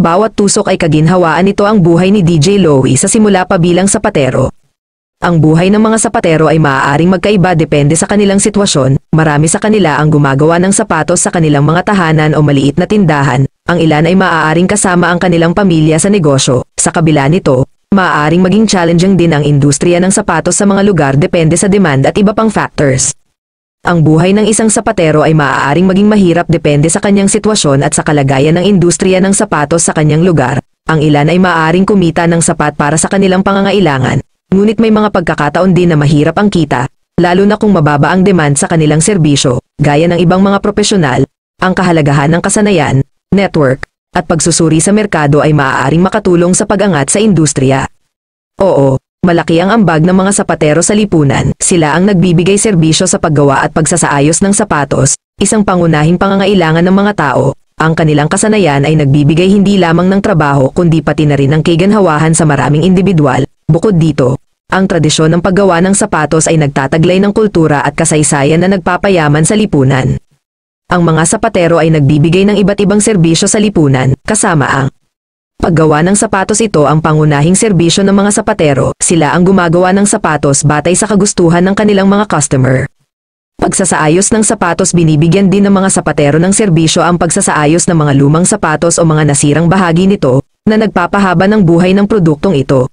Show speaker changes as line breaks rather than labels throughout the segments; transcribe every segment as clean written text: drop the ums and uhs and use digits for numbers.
bawat tusok ay kaginhawaan nito ang buhay ni DJ Louie sa simula pa bilang sapatero. Ang buhay ng mga sapatero ay maaaring magkaiba depende sa kanilang sitwasyon. Marami sa kanila ang gumagawa ng sapatos sa kanilang mga tahanan o maliit na tindahan. Ang ilan ay maaaring kasama ang kanilang pamilya sa negosyo. Sa kabila nito, maaaring maging challenging din ang industriya ng sapatos sa mga lugar depende sa demand at iba pang factors. Ang buhay ng isang sapatero ay maaaring maging mahirap depende sa kanyang sitwasyon at sa kalagayan ng industriya ng sapatos sa kanyang lugar. Ang ilan ay maaaring kumita ng sapat para sa kanilang pangangailangan, ngunit may mga pagkakataon din na mahirap ang kita, lalo na kung mababa ang demand sa kanilang serbisyo. Gaya ng ibang mga profesional, ang kahalagahan ng kasanayan, network, at pagsusuri sa merkado ay maaaring makatulong sa pag-angat sa industriya. Oo, malaki ang ambag ng mga sapatero sa lipunan. Sila ang nagbibigay serbisyo sa paggawa at pagsasaayos ng sapatos, isang pangunahing pangangailangan ng mga tao. Ang kanilang kasanayan ay nagbibigay hindi lamang ng trabaho kundi pati na rin ng kaginhawahan sa maraming individual. Bukod dito, ang tradisyon ng paggawa ng sapatos ay nagtataglay ng kultura at kasaysayan na nagpapayaman sa lipunan. Ang mga sapatero ay nagbibigay ng iba't ibang serbisyo sa lipunan, kasama ang paggawa ng sapatos. Ito ang pangunahing serbisyo ng mga sapatero. Sila ang gumagawa ng sapatos batay sa kagustuhan ng kanilang mga customer. Pagsasaayos ng sapatos. Binibigyan din ng mga sapatero ng serbisyo ang pagsasaayos ng mga lumang sapatos o mga nasirang bahagi nito, na nagpapahaba ng buhay ng produktong ito.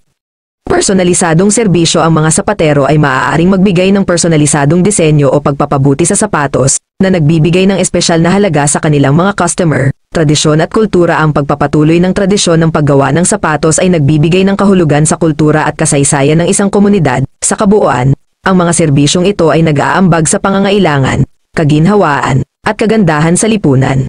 Personalisadong serbisyo. Ang mga sapatero ay maaaring magbigay ng personalisadong disenyo o pagpapabuti sa sapatos, na nagbibigay ng espesyal na halaga sa kanilang mga customer. Tradisyon at kultura. Ang pagpapatuloy ng tradisyon ng paggawa ng sapatos ay nagbibigay ng kahulugan sa kultura at kasaysayan ng isang komunidad. Sa kabuuan, ang mga serbisyong ito ay nag-aambag sa pangangailangan, kaginhawaan, at kagandahan sa lipunan.